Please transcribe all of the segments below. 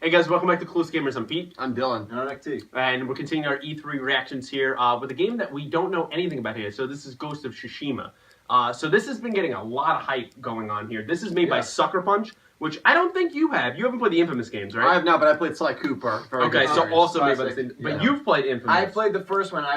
Hey guys, welcome back to Clueless Gamers. I'm Pete. I'm Dylan. And I'm NXT. And we're continuing our E3 reactions here with a game that we don't know anything about here. So this is Ghost of Tsushima. So this has been getting a lot of hype going on here. This is made by Sucker Punch, which I don't think you have. You haven't played the Infamous games, right? I have not, but I played Sly Cooper. Okay, so also made by the same. But you've played Infamous. I played the first one. And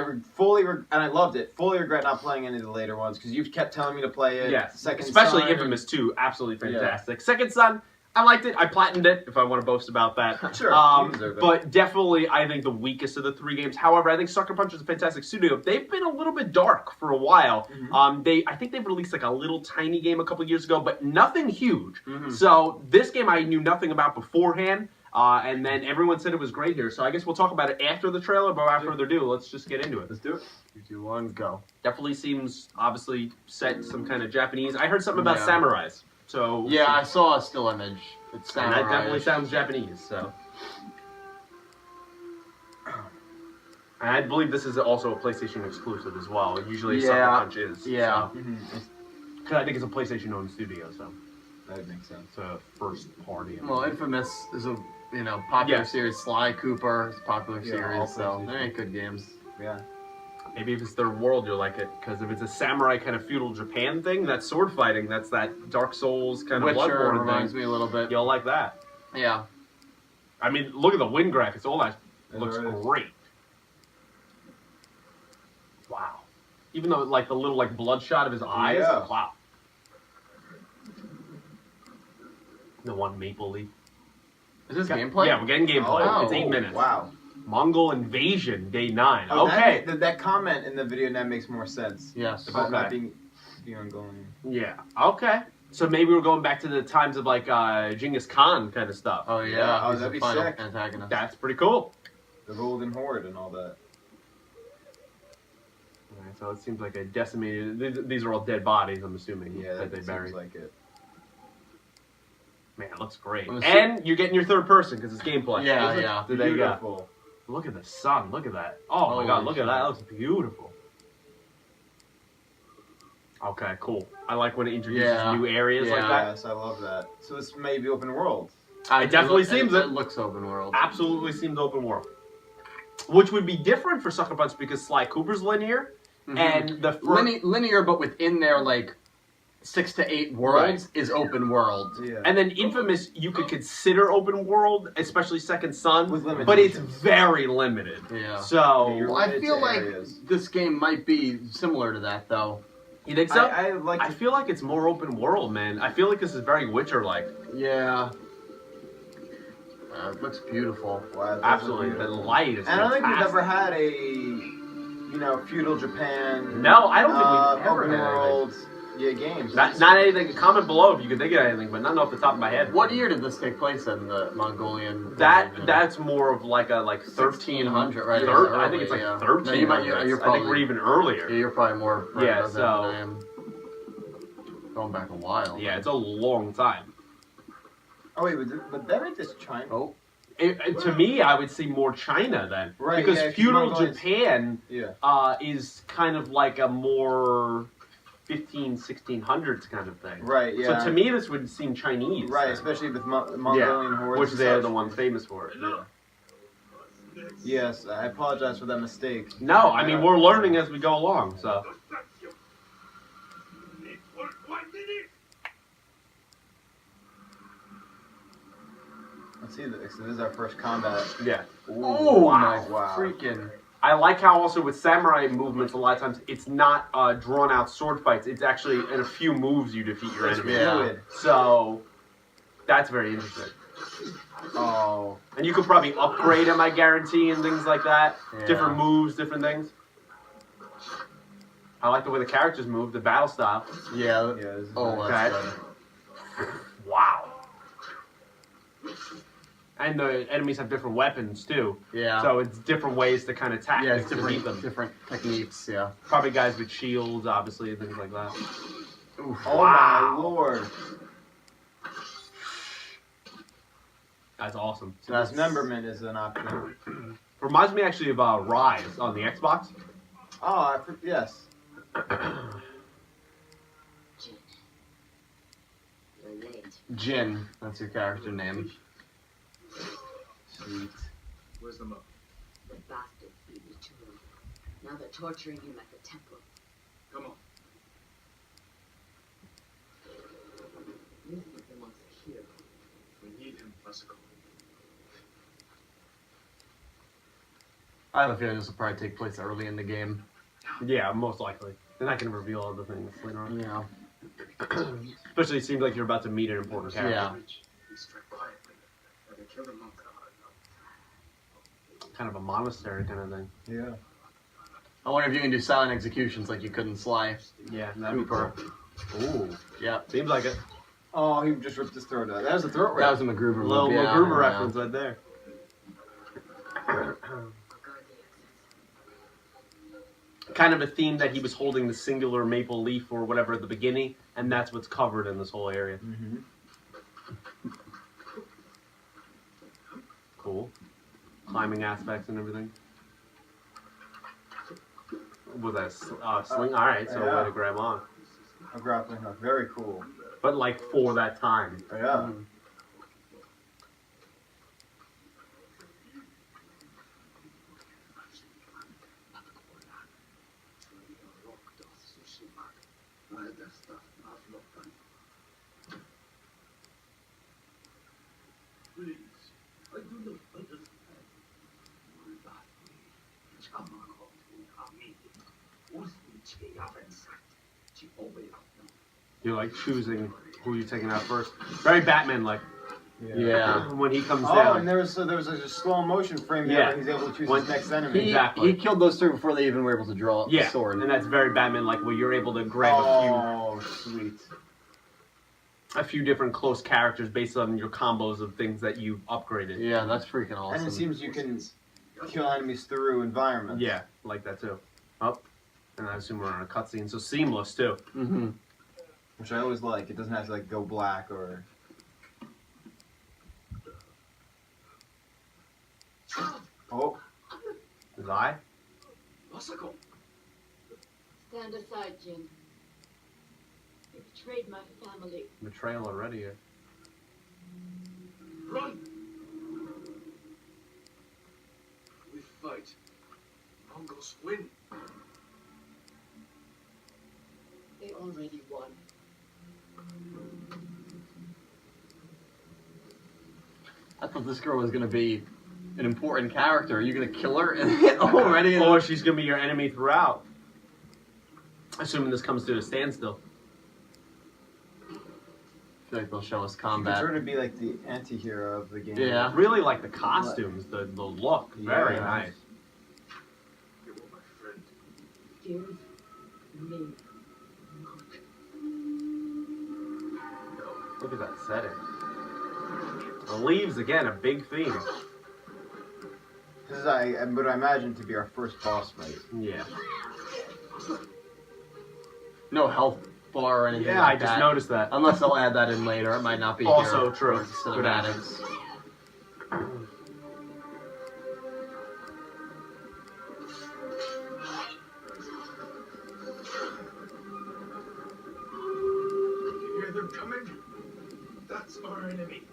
I loved it. Fully regret not playing any of the later ones because you've kept telling me to play it. Yes, Second especially Son Infamous 2, absolutely fantastic. Second Son, I liked it. I platinumed it, if I want to boast about that. Sure, you deserve it. But definitely, I think the weakest of the three games. However, I think Sucker Punch is a fantastic studio. They've been a little bit dark for a while. I think they've released like a little tiny game a couple years ago, but nothing huge. So this game I knew nothing about beforehand, and then everyone said it was great here. So I guess we'll talk about it after the trailer, but without further ado, let's just get into it. Let's do it. 3, 2, 1, go. Definitely seems, obviously, set some kind of Japanese. I heard something about samurais. So yeah, I saw a still image. It's and that definitely sounds Japanese. So, and I believe this is also a PlayStation exclusive as well. Usually, Sucker Punch is. Yeah. Because I think it's a PlayStation-owned studio, so That makes sense. it's a first party. Well, Infamous is a popular series. Sly Cooper is a popular all series, so PlayStation. they ain't good games. Yeah. Maybe if it's their world, you'll like it. Because if it's a samurai kind of feudal Japan thing, that's sword fighting. That's that Dark Souls kind of Witcher Bloodborne reminds thing. me a little bit. You'll like that. Yeah. I mean, look at the wind graphics. All that looks great. Wow. Even though, like, the little, like, bloodshot of his eyes. Yeah. Wow. The one maple leaf. Is this gameplay? Yeah, we're getting gameplay. Oh, it's 8 minutes. Wow. Mongol Invasion, Day 9. Oh, okay. That comment in the video now makes more sense. Yes. About not being Mongolian. Yeah. Okay. So maybe we're going back to the times of, like, Genghis Khan kind of stuff. Oh, yeah. Oh, He's that'd the be final sick. antagonist. That's pretty cool. The Golden Horde and all that. Alright, so it seems like a decimated... These are all dead bodies, I'm assuming, Yeah, that they seems buried. like it. Man, it looks great. Well, And you're getting your third person because it's gameplay. Yeah, Isn't it? yeah. There you go. Beautiful. Look at the sun. Look at that. Oh my god, Holy look at that. That looks beautiful. Okay, cool. I like when it introduces new areas like that. Yes, I love that. So this may be open world. It definitely seems it looks open world. Absolutely seems open world. Which would be different for Sucker Punch because Sly Cooper's linear, and the linear, but within their like 6 to 8 worlds is open world. Yeah. And then Infamous, you could consider open world, especially Second Son, With but it's limitations. very limited. Yeah. So Well, I feel like this game might be similar to that, though. you think so? I feel like it's more open world, man. I feel like this is very Witcher-like. Yeah. It looks beautiful. Wow, Absolutely, the light is. And I don't think we've fantastic. ever had a, feudal Japan. No, I don't think we've ever open had world. Yeah, games. Not anything. Comment below if you can think of anything, but not off the top of my head. What year did this take place in the Mongolian? That's more of like a 1300, right? I think it's like 13. No, you're probably, I think we're even earlier. Yeah, you're probably more. Yeah, than so I am. Going back a while. Yeah, it's a long time. Oh wait, but that make this China? Oh. To me, I would see more China then, Right? because yeah, feudal Mongolians- Japan Yeah. is kind of like a more 1600s kind of thing. Right. Yeah. So to me, this would seem Chinese. Right, then. especially with Mongolian hordes. Which and they're such. the ones famous for it. Yeah. Yes, I apologize for that mistake. No, I mean we're learning as we go along. So. Let's see this. This is our first combat. Yeah. Oh wow. my Wow. freaking! I like how also with samurai movements, a lot of times it's not drawn out sword fights. It's actually in a few moves you defeat your enemy. Fluid. So that's very interesting. Oh. And you could probably upgrade them, I guarantee, and things like that. Yeah. Different moves, different things. I like the way the characters move, the battle style. Yeah. Yeah. This is Oh, nice. that's good. Wow. And the enemies have different weapons too. Yeah. So it's different ways to kind of attack. Yeah, it's to beat them. different techniques. Yeah. Probably guys with shields, obviously, and things like that. Oof. Oh Wow. my lord. That's awesome. So dismemberment is an option. Reminds me actually of Rise on the Xbox. Oh, yes. Jin, that's your character name. Sweet. Where's the mother? The bastard beat me to him. Now they're torturing him at the temple. Come on. You think he wants a hero? We need him, Jessica. I have a feeling this will probably take place early in the game. Yeah, most likely. They're not going to reveal all the things later on. Yeah. Especially it seems like you're about to meet an important character. Yeah. We strike quietly. But they kill the monk. Kind of a monastery kind of thing. Yeah. I wonder if you can do silent executions like you could in Sly. Yeah, that'd be Cooper. cool. Ooh, Yeah. seems like it. Oh, he just ripped his throat out. That was a throat rip. That was a MacGruber Little movie. MacGruber Yeah. reference right there. I'll guard the exits. Kind of a theme that he was holding the singular maple leaf or whatever at the beginning, and that's what's covered in this whole area. Mm-hmm. Cool. Climbing aspects and everything. Was that sling? Alright, so yeah. way to grab on. A grappling hook. Very cool. But like for that time. Yeah. Please, I do not understand. You're like choosing who you're taking out first. Very Batman-like. Yeah. When he comes Oh, down. and there was a slow motion frame there Yeah. where he's able to choose When his next enemy. Exactly. He killed those three before they even were able to draw the Yeah, sword. and that's very Batman-like, where you're able to grab Oh, sweet. a few different close characters based on your combos of things that you've upgraded. Yeah, that's freaking awesome. And it seems you can kill enemies through environments. Yeah, like that too. Up, and I assume we're on a cutscene, so seamless too. Mm-hmm. Which I always like. It doesn't have to like go black or. Oh, His eye? Masako! Stand aside, Jin. You betrayed my family. Betrayal already. Run! We fight. Mongols win. They already won. I thought this girl was gonna be an important character. Are you gonna kill her already? Or she's gonna be your enemy throughout. Assuming this comes to a standstill. I feel like they'll show us you could combat. sort of be like the anti-hero of the game. Yeah. Really like the costumes, the look. Very Yeah. nice. You were my friend. Give me. Look at that setting. The leaves, again, a big theme. This is what I imagine to be our first boss fight. Yeah. No health bar or anything Yeah, like I just that. noticed that. Unless they'll add that in later. It might not be Also here. true. Cinematics. You hear them coming? That's our enemy.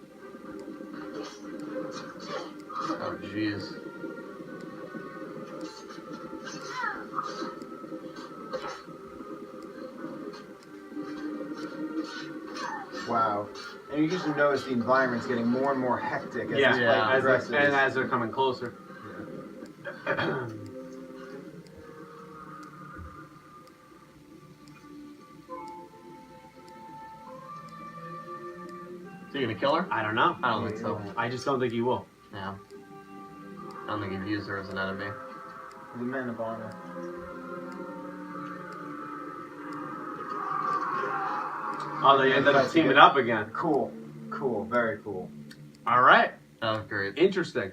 Oh, jeez. Wow. And you just notice the environment's getting more and more hectic as Yeah, this yeah. fight progresses. and as they're coming closer. So you gonna kill her? I don't know. I don't think so. I just don't think he will. Yeah. I don't think he'd use her as an enemy. The man of honor. Oh, they ended up teaming up again. Cool. Cool. Very cool. All right. That was great. Interesting.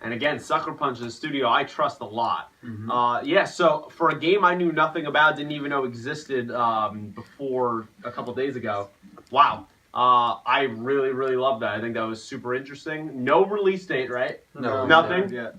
And again, Sucker Punch is a studio I trust a lot. Mhm. Yeah, so for a game I knew nothing about, didn't even know existed before a couple days ago, wow. I really, really love that. I think that was super interesting. No release date, right? No. Nothing? Yeah.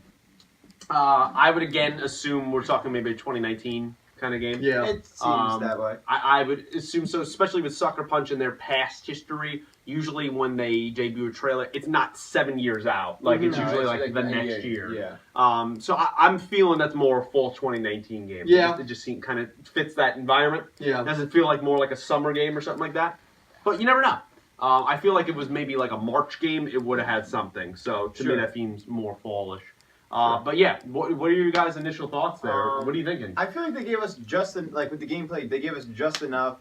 I would again assume we're talking maybe 2019 kind of game. Yeah. It seems that way. I would assume so, especially with Sucker Punch and their past history. Usually when they debut a trailer, it's not 7 years out. Like, it's No, usually it's like the a next year. Yeah. So I'm feeling that's more a fall 2019 game. Yeah. It just kind of fits that environment. Yeah. Does it feel like more like a summer game or something like that? But you never know. I feel like it was maybe like a March game, it would have had something. So to me, Sure. that seems more fallish. But yeah, what are your guys' initial thoughts there? What are you thinking? I feel like they gave us like with the gameplay, they gave us just enough.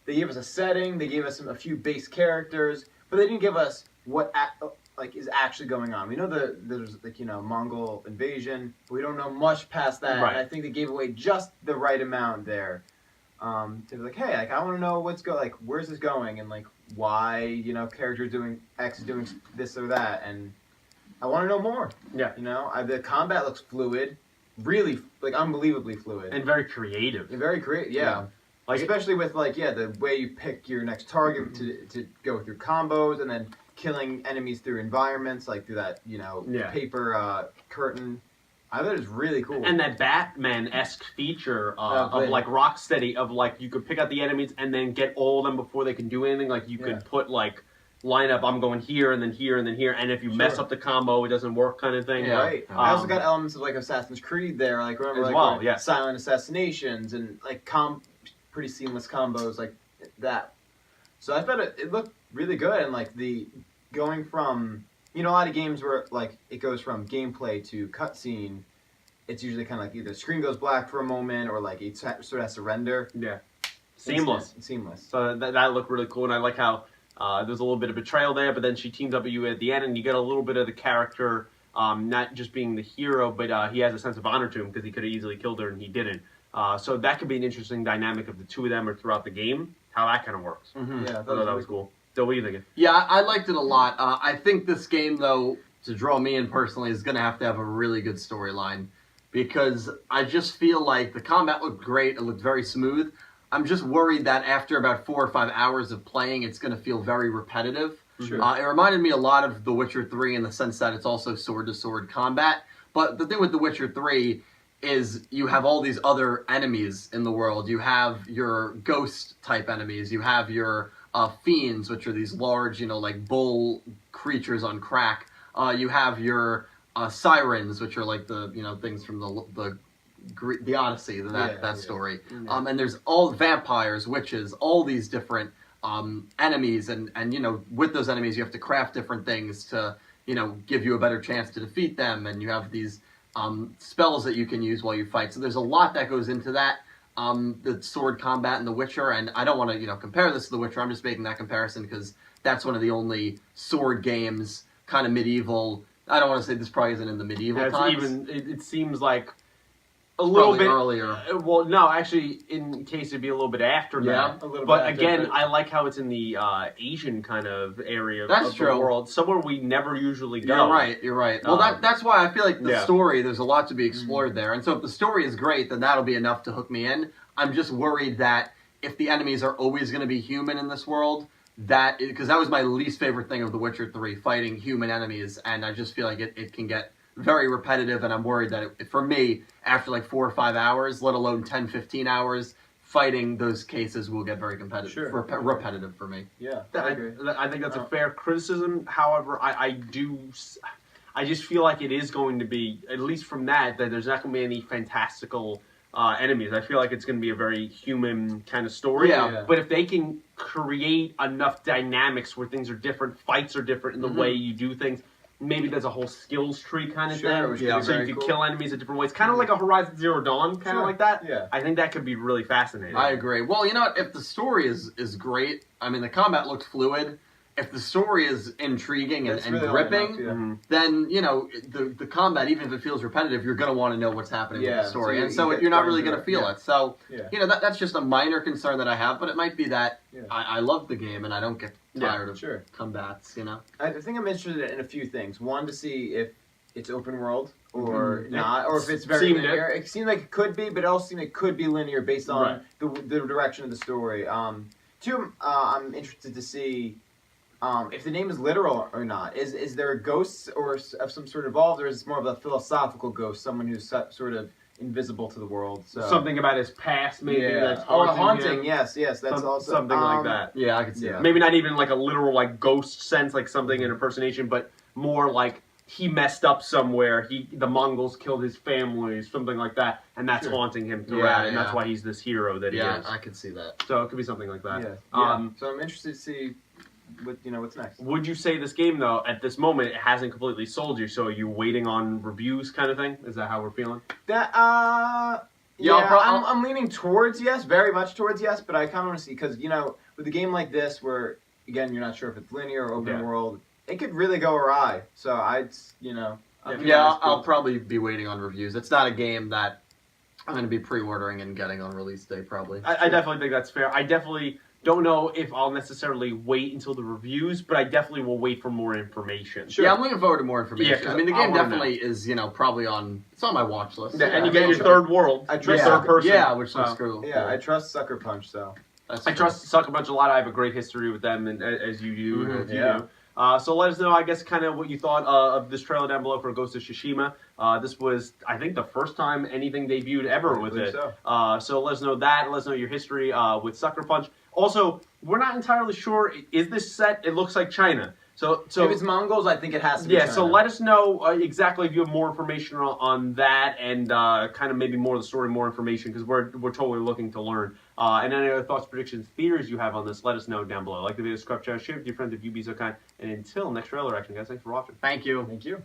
They gave us a setting, they gave us a few base characters, but they didn't give us what is actually going on. We know there's Mongol invasion, but we don't know much past that. Right. And I think they gave away just the right amount there. To be like, hey, like I want to know where's this going, and like why character doing X is doing this or that, and I want to know more. Yeah. The combat looks fluid, really unbelievably fluid, And very creative. and very creative. Yeah. Like, Especially with the way you pick your next target to go through combos, and then killing enemies through environments, like through that paper curtain. I thought it was really cool. and that Batman-esque feature of good. like Rocksteady, of like you could pick out the enemies and then get all of them before they can do anything. Like you could put like line up, I'm going here and then here and then here, and if you mess up the combo, it doesn't work, kind of thing. Yeah. Right. I also got elements of like Assassin's Creed there, like remember As like well, where yeah. silent assassinations and like pretty seamless combos like that. So I thought it looked really good, and like going from a lot of games where like it goes from gameplay to cutscene, it's usually kind of like either screen goes black for a moment or like it sort of has to render. Yeah. Seamless. Seamless. So that looked really cool, and I like how there's a little bit of betrayal there, but then she teams up with you at the end, and you get a little bit of the character not just being the hero, but he has a sense of honor to him because he could have easily killed her and he didn't. So that could be an interesting dynamic of the two of them or throughout the game, how that kind of works. Mm-hmm. Yeah, I thought that was cool. So what are you thinking? Yeah, I liked it a lot. I think this game, though, to draw me in personally, is going to have a really good storyline, because I just feel like the combat looked great. It looked very smooth. I'm just worried that after about 4 or 5 hours of playing, it's going to feel very repetitive. Sure. It reminded me a lot of The Witcher 3 in the sense that it's also sword-to-sword combat. But the thing with The Witcher 3 is you have all these other enemies in the world. You have your ghost-type enemies. You have your fiends, which are these large, like bull creatures on crack. You have your sirens, which are like the, things from the Odyssey, that story. Yeah. And there's all vampires, witches, all these different enemies, and with those enemies you have to craft different things to give you a better chance to defeat them, and you have these spells that you can use while you fight. So there's a lot that goes into that. The sword combat in The Witcher, and I don't want to compare this to The Witcher. I'm just making that comparison because that's one of the only sword games, kind of medieval. I don't want to say this probably isn't in the medieval times. It seems like a little Probably bit earlier. Well, no, actually, in case it'd be a little bit after that. A little But bit again, after, I like how it's in the Asian kind of area That's of true. the world, somewhere we never usually go. You're right. Well, that's why I feel like the Yeah. story, there's a lot to be explored there. And so if the story is great, then that'll be enough to hook me in. I'm just worried that if the enemies are always going to be human in this world, because that was my least favorite thing of The Witcher 3, fighting human enemies, and I just feel like it can get very repetitive, and I'm worried that for me, after like 4 or 5 hours, let alone 10, 15 hours, fighting those cases will get very competitive, repetitive for me. Yeah, I agree. think that's a fair criticism. However, I just feel like it is going to be, at least from that there's not going to be any fantastical enemies. I feel like it's going to be a very human kind of story. Yeah. But if they can create enough dynamics where things are different, fights are different in the way you do things, maybe there's a whole skills tree kind of thing. which could be So very you could cool. kill enemies in different ways. Kind of like a Horizon Zero Dawn, kind of like that. Yeah. I think that could be really fascinating. I agree. Well, you know what? If the story is great, I mean, the combat looks fluid. If the story is intriguing and, That's really gripping, enough, yeah. Mhm. then, the combat, even if it feels repetitive, you're going to want to know what's happening with the story. so And so get you're not thrown really into going to it. feel Yeah. it. So, Yeah. that's just a minor concern that I have, but it might be that Yeah. I love the game and I don't get tired of Sure. combats, I think I'm interested in a few things. One, to see if it's open world or Mhm. not, or if it's very Seemed linear. It seemed like it could be, but it also seemed like it could be linear based on the direction of the story. Two, I'm interested to see if the name is literal or not. Is there a ghost or of some sort involved, or is it more of a philosophical ghost, someone who's sort of invisible to the world. So Something about his past, maybe that's haunting. him. Yes, that's also something like that. Yeah, I can see Yeah. that. Maybe not even like a literal like ghost sense, like something an impersonation, but more like he messed up somewhere. The Mongols killed his family, something like that, and that's Sure. haunting him throughout, Yeah, and that's yeah. why he's this hero that he Yeah, is. I can see that. So it could be something like that. Yeah. So I'm interested to see what's next. Would you say this game though, at this moment, it hasn't completely sold you? So are you waiting on reviews, kind of thing? Is that how we're feeling? That Yeah, I'm leaning towards yes, very much towards yes, but I kind of want to see because with a game like this where again you're not sure if it's linear or open world, it could really go awry. So I'll probably be waiting on reviews. It's not a game that I'm going to be pre-ordering and getting on release day, probably. I definitely think that's fair. I definitely don't know if I'll necessarily wait until the reviews, but I definitely will wait for more information. Yeah, I'm looking forward to more information. Yeah, 'cause I mean, the I game wanna definitely is, probably it's on my watch list. Yeah, and you I get mean, your third world. I trust third person. Yeah, which looks So, cool. Yeah, I trust Sucker Punch, so. That's I true. trust Sucker Punch a lot. I have a great history with them, and as you do, and as you Yeah. do. So let us know, I guess, kind of what you thought of this trailer down below for Ghost of Tsushima. This was, I think, the first time anything debuted ever with it. So let us know that. Let us know your history with Sucker Punch. Also, we're not entirely sure. Is this set? It looks like China. So if it's Mongols, I think it has to be yeah. China. So let us know exactly if you have more information on that, and kind of maybe more of the story, more information, because we're totally looking to learn. And any other thoughts, predictions, theories you have on this, let us know down below. Like the video, subscribe, share with your friends if you be so kind. And until next trailer action, guys, thanks for watching. Thank you. Thank you.